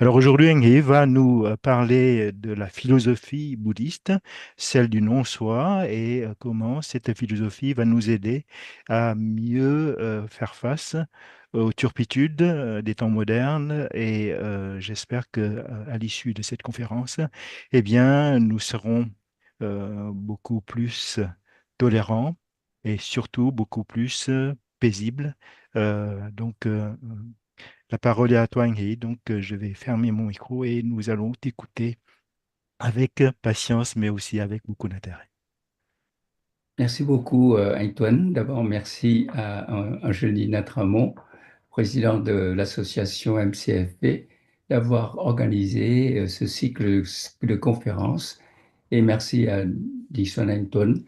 Alors aujourd'hui, Engi va nous parler de la philosophie bouddhiste, celle du non-soi, et comment cette philosophie va nous aider à mieux faire face aux turpitudes des temps modernes. Et j'espère que à l'issue de cette conférence, eh bien, nous serons beaucoup plus tolérants et surtout beaucoup plus paisibles. La parole est à toi, Ingrid. Donc, je vais fermer mon micro et nous allons t'écouter avec patience, mais aussi avec beaucoup d'intérêt. Merci beaucoup, Antoine. D'abord, merci à Angelina Tramont, présidente de l'association MCFP, d'avoir organisé ce cycle de conférences. Et merci à Dixon Anton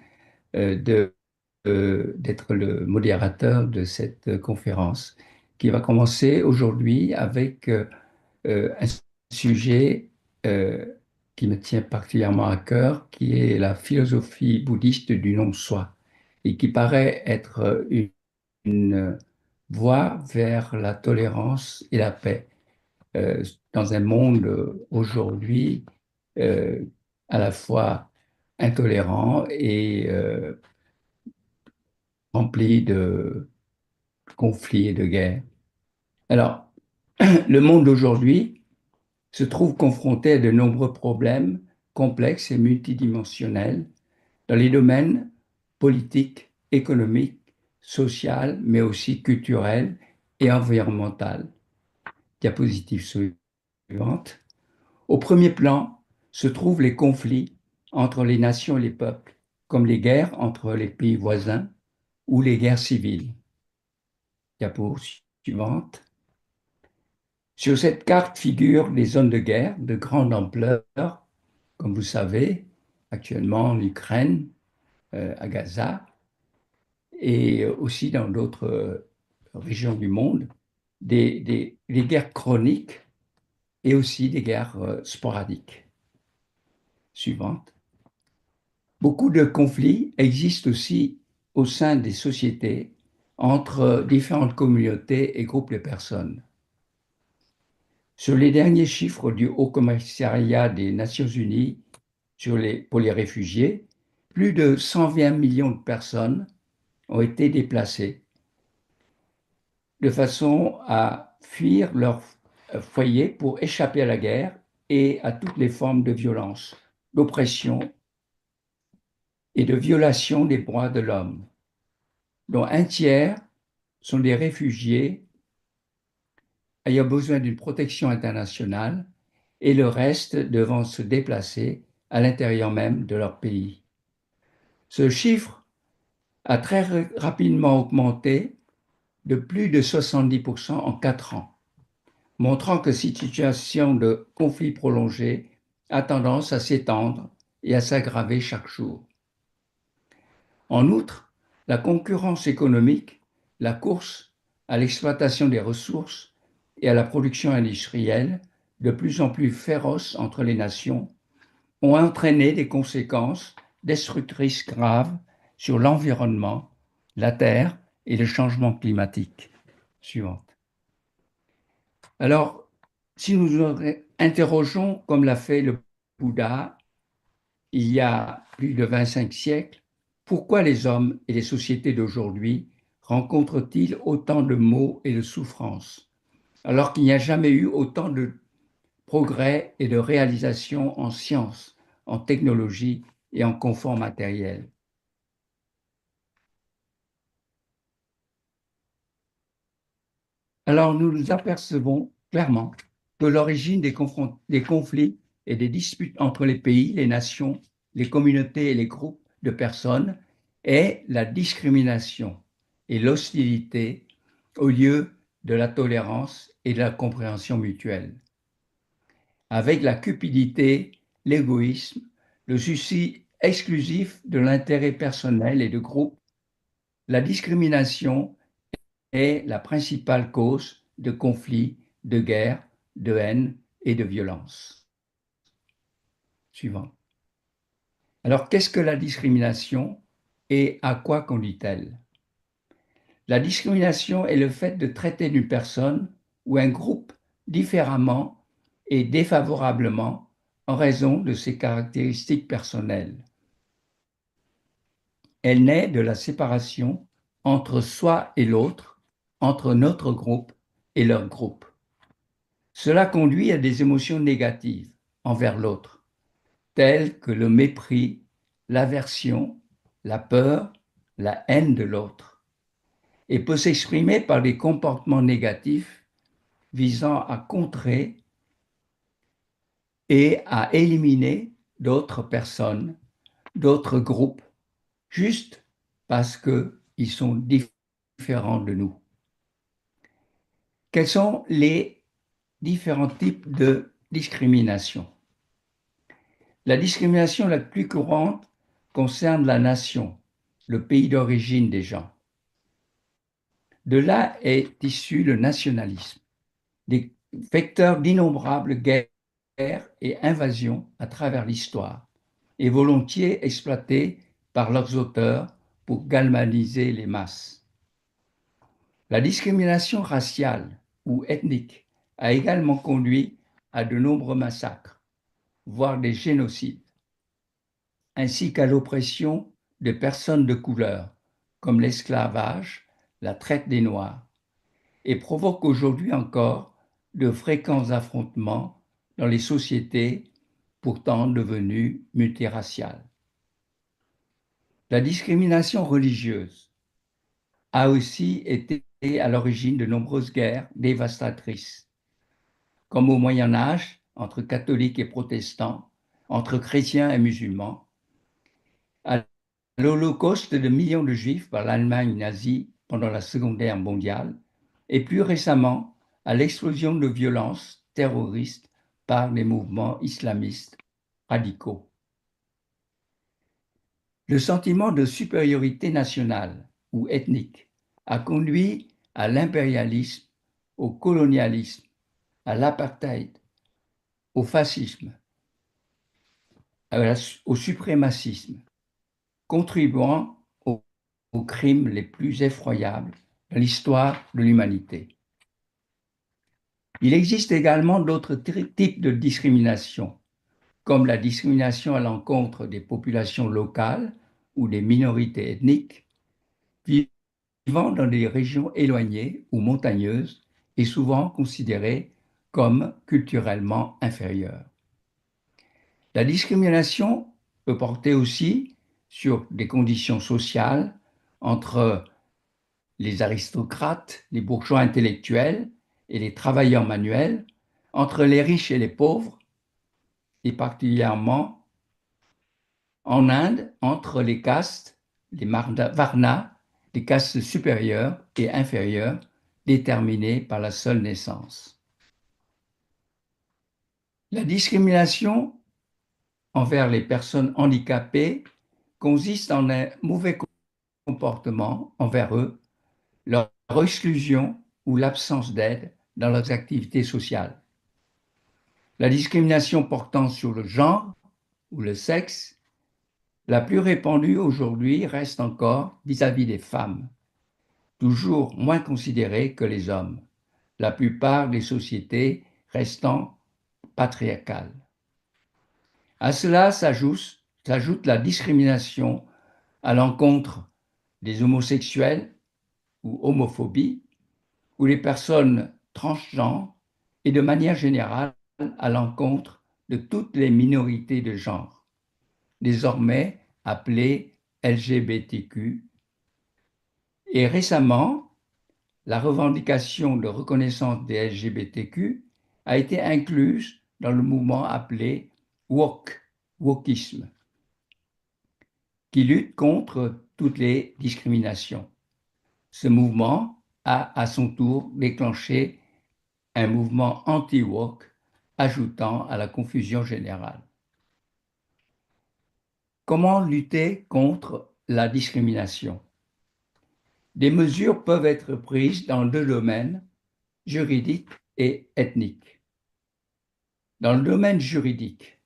d'être le modérateur de cette conférence qui va commencer aujourd'hui avec un sujet euh, qui me tient particulièrement à cœur, qui est la philosophie bouddhiste du non-soi, et qui paraît être une voie vers la tolérance et la paix dans un monde aujourd'hui euh, à la fois intolérant et rempli de conflits et de guerres. Alors, le monde d'aujourd'hui se trouve confronté à de nombreux problèmes complexes et multidimensionnels dans les domaines politiques, économiques, sociaux, mais aussi culturels et environnementaux. Diapositive suivante. Au premier plan se trouvent les conflits entre les nations et les peuples, comme les guerres entre les pays voisins ou les guerres civiles. Diapositive suivante. Sur cette carte figurent les zones de guerre de grande ampleur, comme vous savez, actuellement en Ukraine, à Gaza, et aussi dans d'autres régions du monde, des guerres chroniques et aussi des guerres sporadiques. Suivante. Beaucoup de conflits existent aussi au sein des sociétés entre différentes communautés et groupes de personnes. Sur les derniers chiffres du Haut Commissariat des Nations Unies pour les réfugiés, plus de 120 millions de personnes ont été déplacées de façon à fuir leur foyer pour échapper à la guerre et à toutes les formes de violence, d'oppression et de violation des droits de l'homme, dont un tiers sont des réfugiés ayant besoin d'une protection internationale et le reste devant se déplacer à l'intérieur même de leur pays. Ce chiffre a très rapidement augmenté de plus de 70% en 4 ans, montrant que cette situation de conflit prolongé a tendance à s'étendre et à s'aggraver chaque jour. En outre, la concurrence économique, la course à l'exploitation des ressources et à la production industrielle, de plus en plus féroce entre les nations, ont entraîné des conséquences destructrices graves sur l'environnement, la Terre et le changement climatique. Suivante. Alors, si nous nous interrogeons, comme l'a fait le Bouddha il y a plus de 25 siècles, pourquoi les hommes et les sociétés d'aujourd'hui rencontrent-ils autant de maux et de souffrances, alors qu'il n'y a jamais eu autant de progrès et de réalisations en sciences, en technologie et en confort matériel? Alors nous nous apercevons clairement que l'origine des conflits et des disputes entre les pays, les nations, les communautés et les groupes de personnes est la discrimination et l'hostilité au lieu de la tolérance et de la compréhension mutuelle. Avec la cupidité, l'égoïsme, le souci exclusif de l'intérêt personnel et de groupe, la discrimination est la principale cause de conflits, de guerres, de haine et de violence. Suivant. Alors, qu'est-ce que la discrimination et à quoi conduit-elle? La discrimination est le fait de traiter une personne ou un groupe différemment et défavorablement en raison de ses caractéristiques personnelles. Elle naît de la séparation entre soi et l'autre, entre notre groupe et leur groupe. Cela conduit à des émotions négatives envers l'autre, telles que le mépris, l'aversion, la peur, la haine de l'autre, et peut s'exprimer par des comportements négatifs visant à contrer et à éliminer d'autres personnes, d'autres groupes, juste parce qu'ils sont différents de nous. Quels sont les différents types de discrimination? La discrimination la plus courante concerne la nation, le pays d'origine des gens. De là est issu le nationalisme, des vecteurs d'innombrables guerres et invasions à travers l'histoire, et volontiers exploités par leurs auteurs pour galvaniser les masses. La discrimination raciale ou ethnique a également conduit à de nombreux massacres, voire des génocides, ainsi qu'à l'oppression de personnes de couleur, comme l'esclavage, la traite des Noirs, et provoque aujourd'hui encore de fréquents affrontements dans les sociétés pourtant devenues multiraciales. La discrimination religieuse a aussi été à l'origine de nombreuses guerres dévastatrices, comme au Moyen Âge, entre catholiques et protestants, entre chrétiens et musulmans, à l'Holocauste de millions de Juifs par l'Allemagne nazie pendant la Seconde Guerre mondiale, et plus récemment à l'explosion de violences terroristes par les mouvements islamistes radicaux. Le sentiment de supériorité nationale ou ethnique a conduit à l'impérialisme, au colonialisme, à l'apartheid, au fascisme, au suprémacisme, contribuant aux crimes les plus effroyables de l'histoire de l'humanité. Il existe également d'autres types de discrimination, comme la discrimination à l'encontre des populations locales ou des minorités ethniques vivant dans des régions éloignées ou montagneuses et souvent considérées comme culturellement inférieures. La discrimination peut porter aussi sur des conditions sociales entre les aristocrates, les bourgeois intellectuels et les travailleurs manuels, entre les riches et les pauvres, et particulièrement en Inde, entre les castes, les varnas, les castes supérieures et inférieures, déterminées par la seule naissance. La discrimination envers les personnes handicapées consiste en un mauvais comportement envers eux, leur exclusion ou l'absence d'aide dans leurs activités sociales. La discrimination portant sur le genre ou le sexe, la plus répandue aujourd'hui reste encore vis-à-vis des femmes, toujours moins considérées que les hommes, la plupart des sociétés restant patriarcales. À cela s'ajoute la discrimination à l'encontre des homosexuels ou homophobie, ou les personnes transgenres et de manière générale à l'encontre de toutes les minorités de genre, désormais appelées LGBTQ. Et récemment, la revendication de reconnaissance des LGBTQ a été incluse dans le mouvement appelé wokisme, qui lutte contre toutes les discriminations. Ce mouvement a à son tour déclenché un mouvement anti-woke, ajoutant à la confusion générale. Comment lutter contre la discrimination? Des mesures peuvent être prises dans deux domaines, juridique et ethnique. Dans le domaine juridique,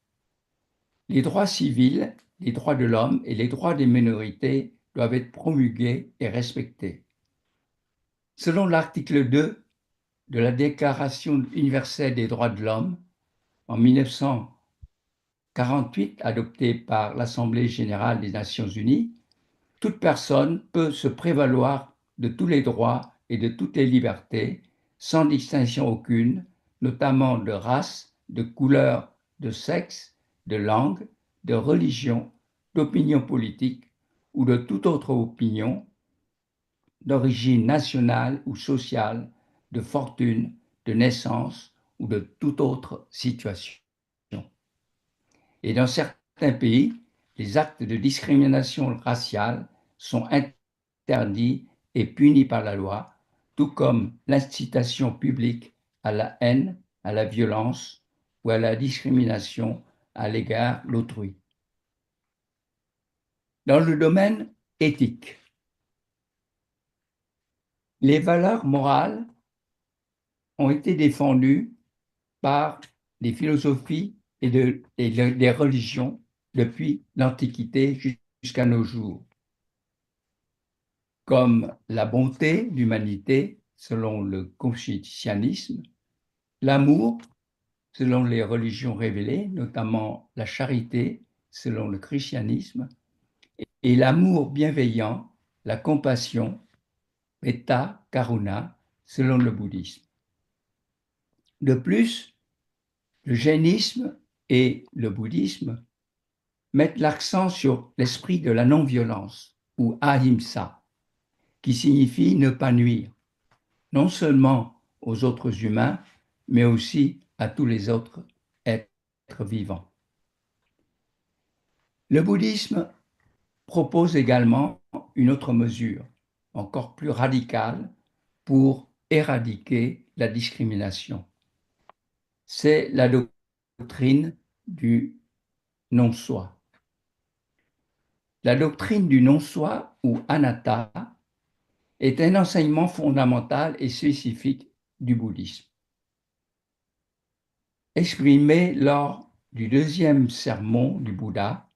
les droits civils, les droits de l'homme et les droits des minorités doivent être promulgués et respectés. Selon l'article 2 de la Déclaration universelle des droits de l'homme, en 1948, adopté par l'Assemblée générale des Nations unies, toute personne peut se prévaloir de tous les droits et de toutes les libertés, sans distinction aucune, notamment de race, de couleur, de sexe, de langue, de religion, d'opinion politique ou de toute autre opinion, d'origine nationale ou sociale, de fortune, de naissance ou de toute autre situation. Et dans certains pays, les actes de discrimination raciale sont interdits et punis par la loi, tout comme l'incitation publique à la haine, à la violence ou à la discrimination à l'égard d'autrui. Dans le domaine éthique, les valeurs morales ont été défendues par des philosophies et des religions depuis l'Antiquité jusqu'à nos jours, comme la bonté, l'humanité, selon le confucianisme, l'amour, selon les religions révélées, notamment la charité, selon le christianisme, et l'amour bienveillant, la compassion, metta, karuna, selon le bouddhisme. De plus, le jainisme et le bouddhisme mettent l'accent sur l'esprit de la non-violence, ou ahimsa, qui signifie ne pas nuire, non seulement aux autres humains, mais aussi à tous les autres êtres vivants. Le bouddhisme propose également une autre mesure, encore plus radicale, pour éradiquer la discrimination. C'est la doctrine du non-soi. La doctrine du non-soi, ou anatta, est un enseignement fondamental et spécifique du bouddhisme. Exprimé lors du deuxième sermon du Bouddha,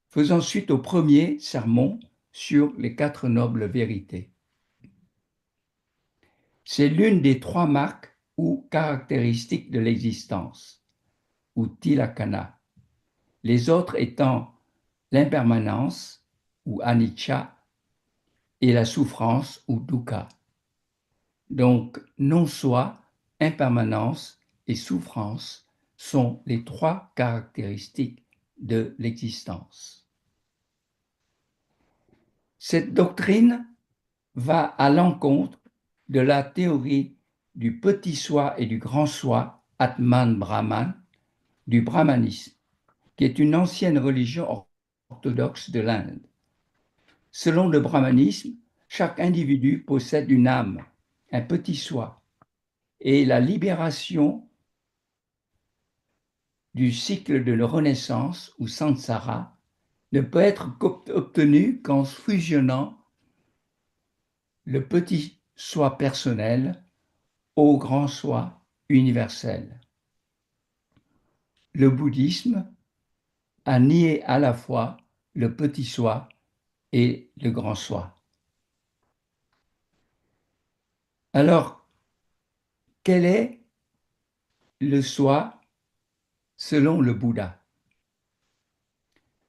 faisant suite au premier sermon sur les quatre nobles vérités. C'est l'une des trois marques ou caractéristiques de l'existence, ou tilakkhana, les autres étant l'impermanence, ou anicca, et la souffrance, ou dukkha. Donc, non-soi, impermanence et souffrance sont les trois caractéristiques de l'existence. Cette doctrine va à l'encontre de la théorie du petit soi et du grand soi, Atman Brahman, du brahmanisme, qui est une ancienne religion orthodoxe de l'Inde. Selon le brahmanisme, chaque individu possède une âme, un petit soi, et la libération du cycle de la renaissance ou samsara ne peut être obtenue qu'en fusionnant le petit soi personnel au grand soi universel. Le bouddhisme a nié à la fois le petit soi et le grand soi. Alors, quel est le soi selon le Bouddha?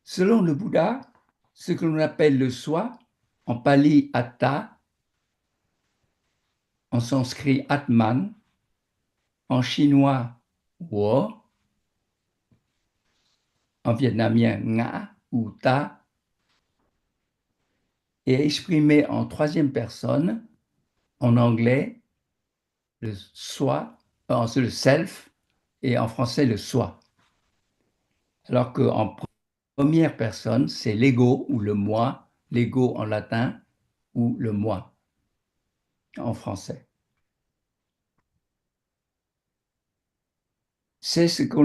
Selon le Bouddha, ce que l'on appelle le soi, en pali atta, en sanskrit atman, en chinois wo, en vietnamien nga ou ta, est exprimé en troisième personne, en anglais le soi, le self, et en français le soi. Alors qu'en première personne, c'est l'ego ou le moi, l'ego en latin ou le moi en français. C'est ce que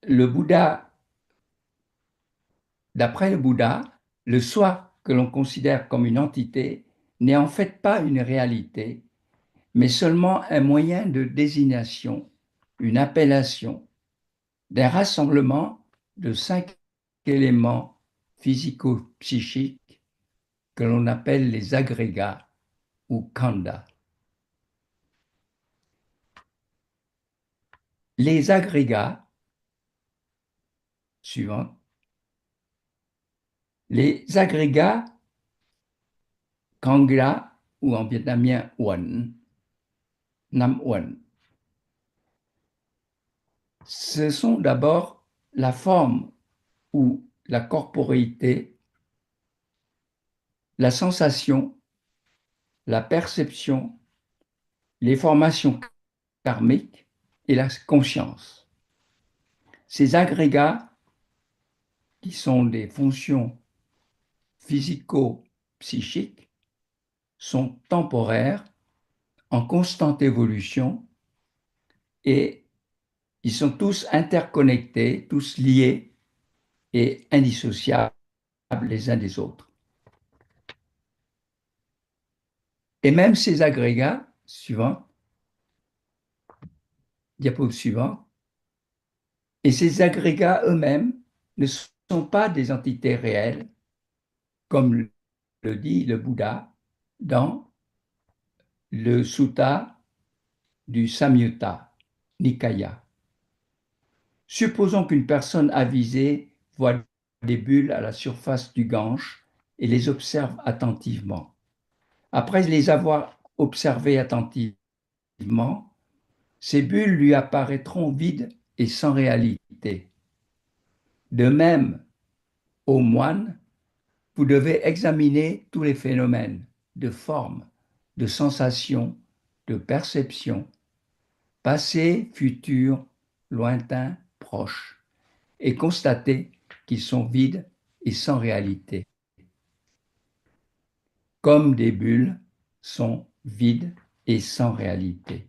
le Bouddha, d'après le Bouddha, le soi que l'on considère comme une entité n'est en fait pas une réalité, mais seulement un moyen de désignation, une appellation d'un rassemblement de 5 éléments physico-psychiques que l'on appelle les agrégats ou khandha. les agrégats suivants, les agrégats Kangla ou en vietnamien Uẩn, Nam Uẩn, ce sont d'abord la forme ou la corporéité, la sensation, la perception, les formations karmiques et la conscience. Ces agrégats, qui sont des fonctions physico-psychiques, sont temporaires, en constante évolution, et ils sont tous interconnectés, tous liés et indissociables les uns des autres. Et même ces agrégats, suivant, diapo suivant, et ces agrégats eux-mêmes ne sont pas des entités réelles, comme le dit le Bouddha dans le sutta du Samyutta Nikaya. Supposons qu'une personne avisée voit des bulles à la surface du Gange et les observe attentivement. Après les avoir observées attentivement, ces bulles lui apparaîtront vides et sans réalité. De même, ô moine, vous devez examiner tous les phénomènes de forme, de sensation, de perception, passé, futur, lointain, proche, et constater qu'ils sont vides et sans réalité, comme des bulles sont vides et sans réalité.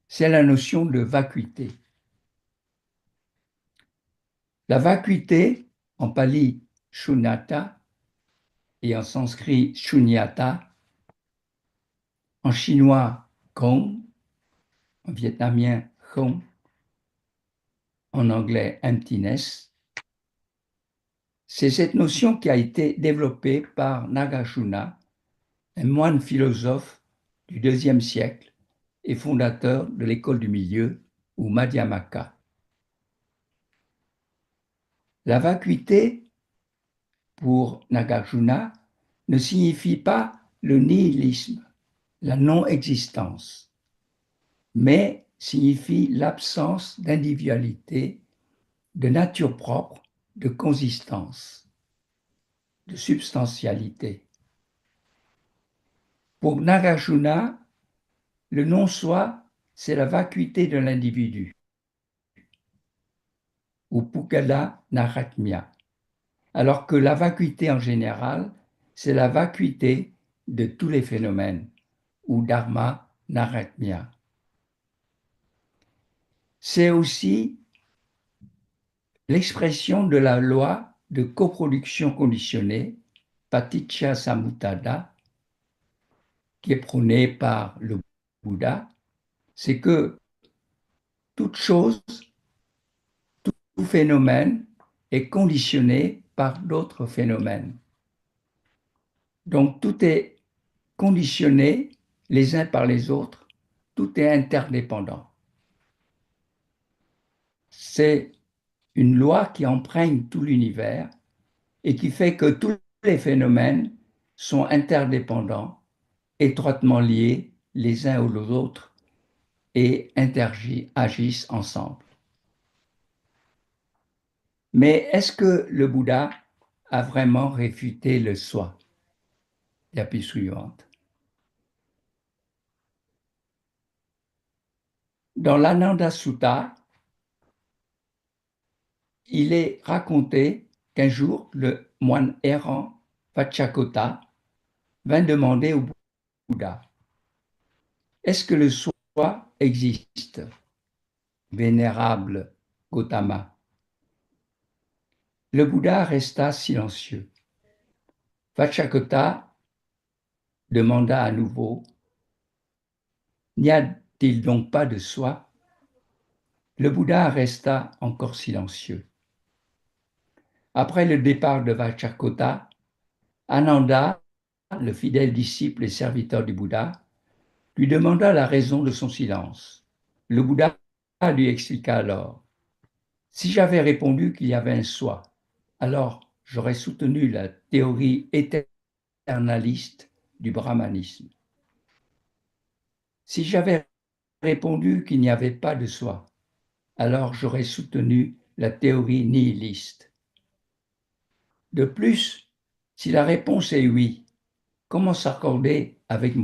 C'est la notion de vacuité. La vacuité, en pali shunyata et en sanskrit shunyata, en chinois không, en vietnamien không, en anglais emptiness, c'est cette notion qui a été développée par Nagarjuna, un moine philosophe du IIe siècle et fondateur de l'école du milieu, ou Madhyamaka. La vacuité, pour Nagarjuna, ne signifie pas le nihilisme, la non-existence, mais signifie l'absence d'individualité, de nature propre, de consistance, de substantialité. Pour Nagarjuna, le non-soi, c'est la vacuité de l'individu, ou Pugala Naratmya, alors que la vacuité en général, c'est la vacuité de tous les phénomènes, ou Dharma Naratmya. C'est aussi l'expression de la loi de coproduction conditionnée, Paticca Samuttada, qui est prônée par le Bouddha, c'est que toute chose, tout phénomène est conditionné par d'autres phénomènes. Donc tout est conditionné les uns par les autres, tout est interdépendant. C'est une loi qui emprunte tout l'univers et qui fait que tous les phénomènes sont interdépendants, étroitement liés les uns aux autres et interagissent ensemble. Mais est-ce que le Bouddha a vraiment réfuté le soi? Diapositive suivante. Dans l'Ananda Sutta, il est raconté qu'un jour, le moine errant Vacchakotta vint demander au Bouddha: est-ce que le soi existe, vénérable Gautama? Le Bouddha resta silencieux. Vacchakotta demanda à nouveau: n'y a-t-il donc pas de soi? Le Bouddha resta encore silencieux. Après le départ de Vacchakotta, Ananda, le fidèle disciple et serviteur du Bouddha, lui demanda la raison de son silence. Le Bouddha lui expliqua alors, si j'avais répondu qu'il y avait un soi, alors j'aurais soutenu la théorie éternaliste du brahmanisme. Si j'avais répondu qu'il n'y avait pas de soi, alors j'aurais soutenu la théorie nihiliste. De plus, si la réponse est oui, comment s'accorder avec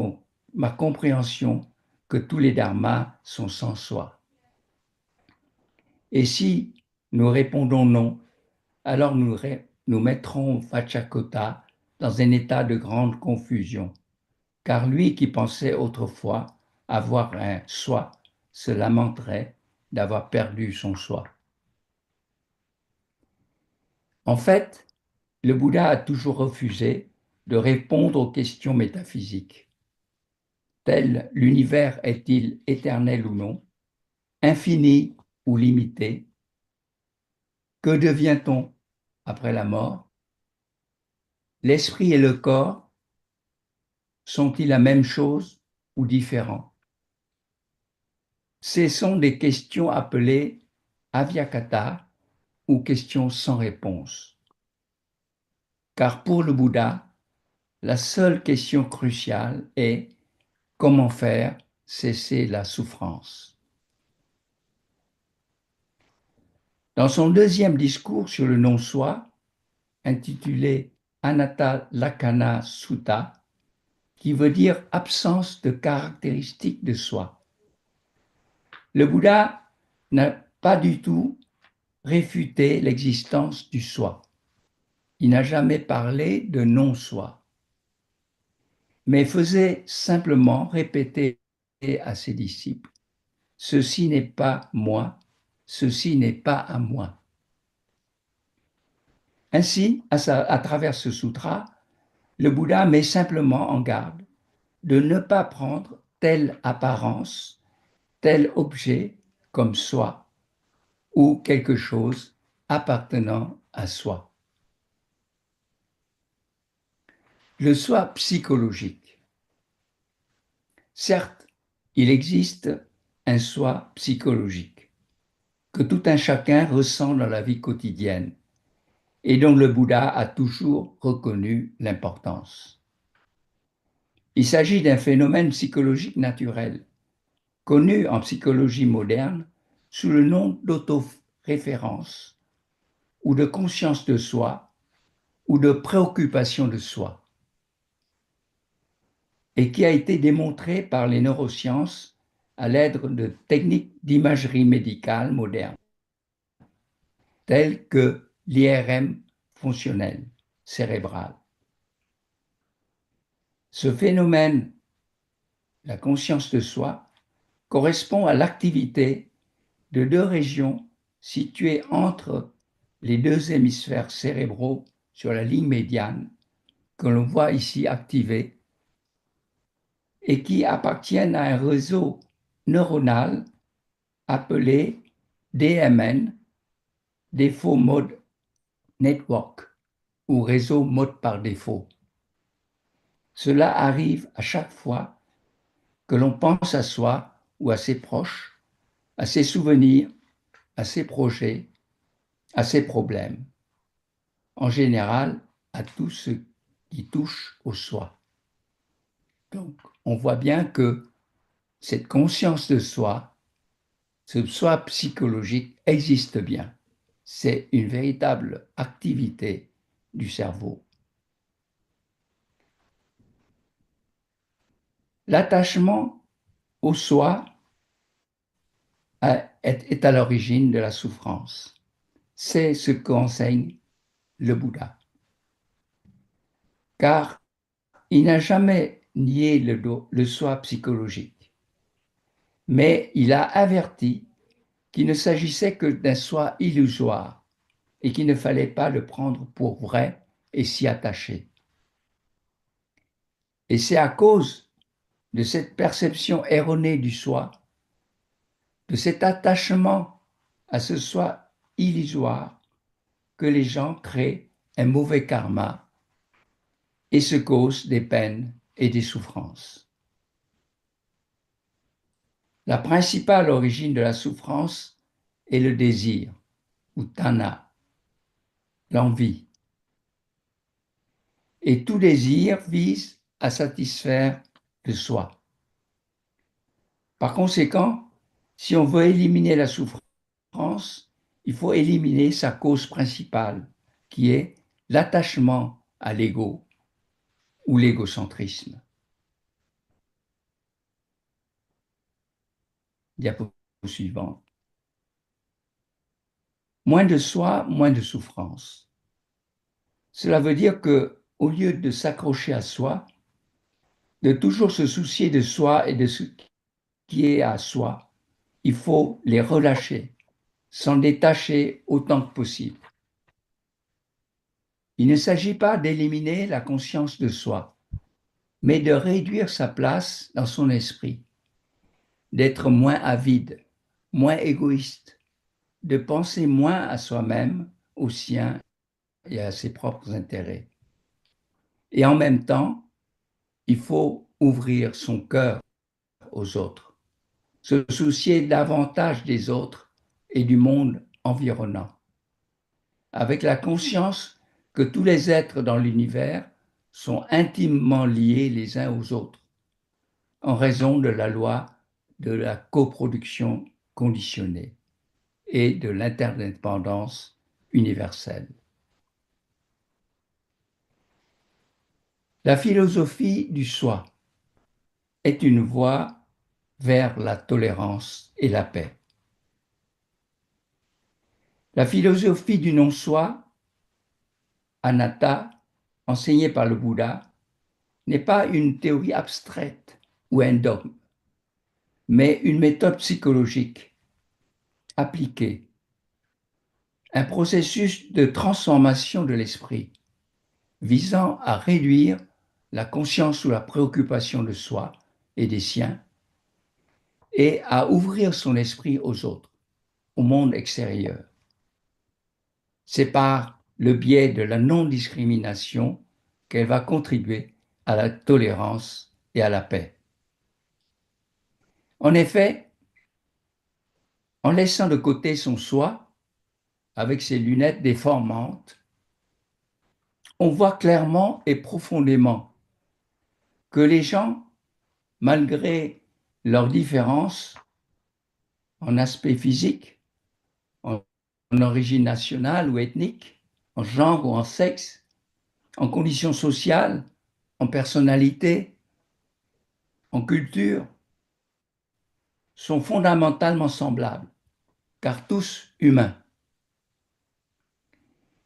ma compréhension que tous les dharmas sont sans soi? Et si nous répondons non, alors nous mettrons Vachakota dans un état de grande confusion, car lui qui pensait autrefois avoir un soi se lamenterait d'avoir perdu son soi. En fait, le Bouddha a toujours refusé de répondre aux questions métaphysiques, telles l'univers est-il éternel ou non, infini ou limité, que devient-on après la mort, l'esprit et le corps sont-ils la même chose ou différents? Ce sont des questions appelées avyakata ou questions sans réponse. Car pour le Bouddha, la seule question cruciale est comment faire cesser la souffrance. Dans son deuxième discours sur le non-soi, intitulé Anatta Lakkhana Sutta, qui veut dire absence de caractéristiques de soi, le Bouddha n'a pas du tout réfuté l'existence du soi. Il n'a jamais parlé de non-soi, mais faisait simplement répéter à ses disciples, ceci n'est pas moi, ceci n'est pas à moi. Ainsi, à travers ce sutra, le Bouddha met simplement en garde de ne pas prendre telle apparence, tel objet comme soi ou quelque chose appartenant à soi. Le soi psychologique. Certes, il existe un soi psychologique que tout un chacun ressent dans la vie quotidienne et dont le Bouddha a toujours reconnu l'importance. Il s'agit d'un phénomène psychologique naturel, connu en psychologie moderne sous le nom d'autoréférence ou de conscience de soi ou de préoccupation de soi, et qui a été démontré par les neurosciences à l'aide de techniques d'imagerie médicale moderne, telles que l'IRM fonctionnel cérébral. Ce phénomène, la conscience de soi, correspond à l'activité de deux régions situées entre les deux hémisphères cérébraux sur la ligne médiane, que l'on voit ici activée, et qui appartiennent à un réseau neuronal appelé DMN, Default Mode Network, ou réseau mode par défaut. Cela arrive à chaque fois que l'on pense à soi ou à ses proches, à ses souvenirs, à ses projets, à ses problèmes. En général, à tout ce qui touche au soi. Donc, on voit bien que cette conscience de soi, ce soi psychologique existe bien. C'est une véritable activité du cerveau. L'attachement au soi est à l'origine de la souffrance. C'est ce qu'enseigne le Bouddha. Car il n'a jamais nié le soi psychologique, mais il a averti qu'il ne s'agissait que d'un soi illusoire et qu'il ne fallait pas le prendre pour vrai et s'y attacher. Et c'est à cause de cette perception erronée du soi, de cet attachement à ce soi illusoire, que les gens créent un mauvais karma et se causent des peines et des souffrances. La principale origine de la souffrance est le désir, ou tanha, l'envie. Et tout désir vise à satisfaire le soi. Par conséquent, si on veut éliminer la souffrance, il faut éliminer sa cause principale, qui est l'attachement à l'ego ou l'égocentrisme. Diapo suivante. Moins de soi, moins de souffrance. Cela veut dire que, au lieu de s'accrocher à soi, de toujours se soucier de soi et de ce qui est à soi, il faut les relâcher, s'en détacher autant que possible. Il ne s'agit pas d'éliminer la conscience de soi, mais de réduire sa place dans son esprit, d'être moins avide, moins égoïste, de penser moins à soi-même, aux siens et à ses propres intérêts. Et en même temps, il faut ouvrir son cœur aux autres, se soucier davantage des autres et du monde environnant, avec la conscience que tous les êtres dans l'univers sont intimement liés les uns aux autres, en raison de la loi de la coproduction conditionnée et de l'interdépendance universelle. La philosophie du soi est une voie vers la tolérance et la paix. La philosophie du non-soi, anatta, enseignée par le Bouddha, n'est pas une théorie abstraite ou un dogme, mais une méthode psychologique appliquée, un processus de transformation de l'esprit visant à réduire la conscience ou la préoccupation de soi et des siens et à ouvrir son esprit aux autres, au monde extérieur. C'est par le biais de la non-discrimination qu'elle va contribuer à la tolérance et à la paix. En effet, en laissant de côté son soi, avec ses lunettes déformantes, on voit clairement et profondément que les gens, malgré leurs différences en aspect physique, en origine nationale ou ethnique, en genre ou en sexe, en conditions sociales, en personnalité, en culture, sont fondamentalement semblables, car tous humains.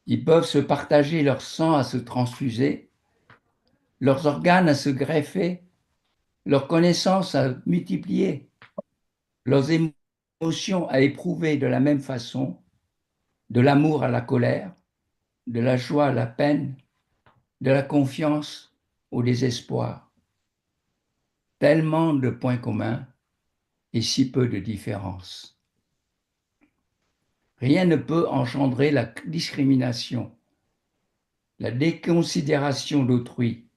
Ils peuvent se partager leur sang à se transfuser, leurs organes à se greffer, leurs connaissances à multiplier, leurs émotions à éprouver de la même façon, de l'amour à la colère, de la joie à la peine, de la confiance au désespoir. Tellement de points communs et si peu de différences. Rien ne peut engendrer la discrimination, la déconsidération d'autrui,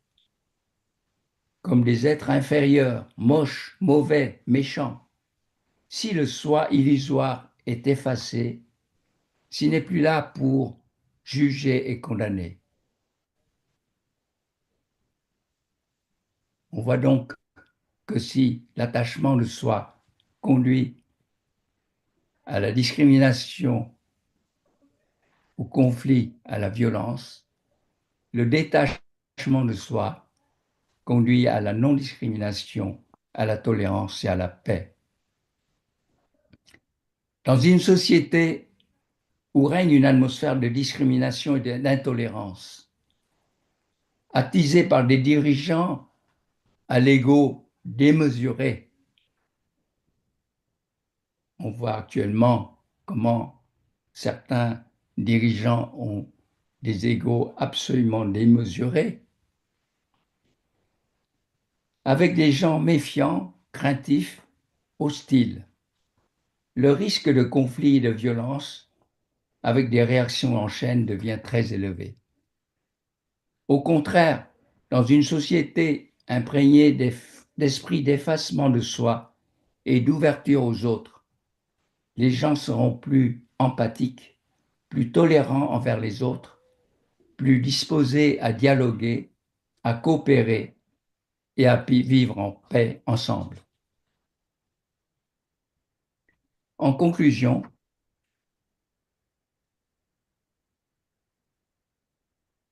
comme des êtres inférieurs, moches, mauvais, méchants, si le soi illusoire est effacé, s'il n'est plus là pour juger et condamner. On voit donc que si l'attachement de soi conduit à la discrimination, au conflit, à la violence, le détachement de soi conduit à la non-discrimination, à la tolérance et à la paix. Dans une société où règne une atmosphère de discrimination et d'intolérance, attisée par des dirigeants à l'ego démesuré, on voit actuellement comment certains dirigeants ont des égos absolument démesurés, avec des gens méfiants, craintifs, hostiles. Le risque de conflit et de violence avec des réactions en chaîne devient très élevé. Au contraire, dans une société imprégnée d'esprit d'effacement de soi et d'ouverture aux autres, les gens seront plus empathiques, plus tolérants envers les autres, plus disposés à dialoguer, à coopérer et à vivre en paix ensemble. En conclusion,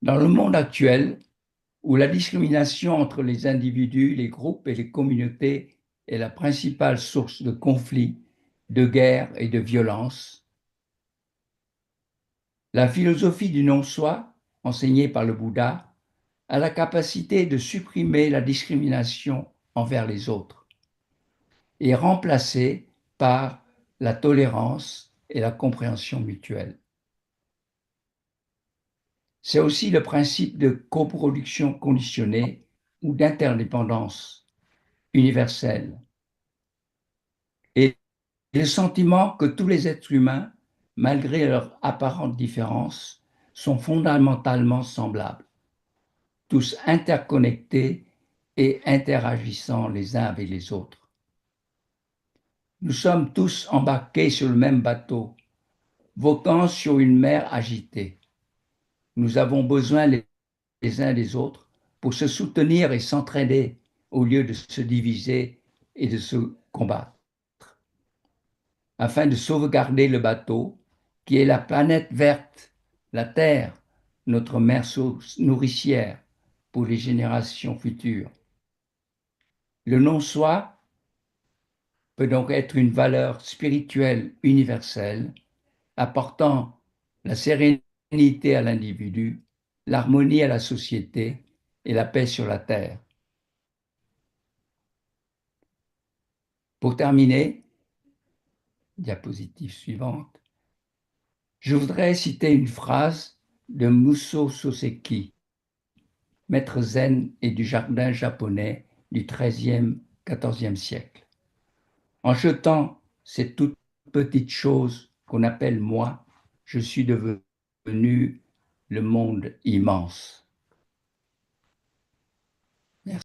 dans le monde actuel, où la discrimination entre les individus, les groupes et les communautés est la principale source de conflits, de guerres et de violences, la philosophie du non-soi, enseignée par le Bouddha, a la capacité de supprimer la discrimination envers les autres et remplacer par la tolérance et la compréhension mutuelle. C'est aussi le principe de coproduction conditionnée ou d'interdépendance universelle et le sentiment que tous les êtres humains, malgré leurs apparentes différences, sont fondamentalement semblables, tous interconnectés et interagissant les uns avec les autres. Nous sommes tous embarqués sur le même bateau, voguant sur une mer agitée. Nous avons besoin les uns des autres pour se soutenir et s'entraider au lieu de se diviser et de se combattre. Afin de sauvegarder le bateau, qui est la planète verte, la Terre, notre mère nourricière pour les générations futures. Le non-soi peut donc être une valeur spirituelle universelle, apportant la sérénité à l'individu, l'harmonie à la société et la paix sur la terre. Pour terminer, diapositive suivante, je voudrais citer une phrase de Musō Soseki, maître zen et du jardin japonais du XIIIe-XIVe siècle. En jetant ces toutes petites choses qu'on appelle moi, je suis devenu le monde immense.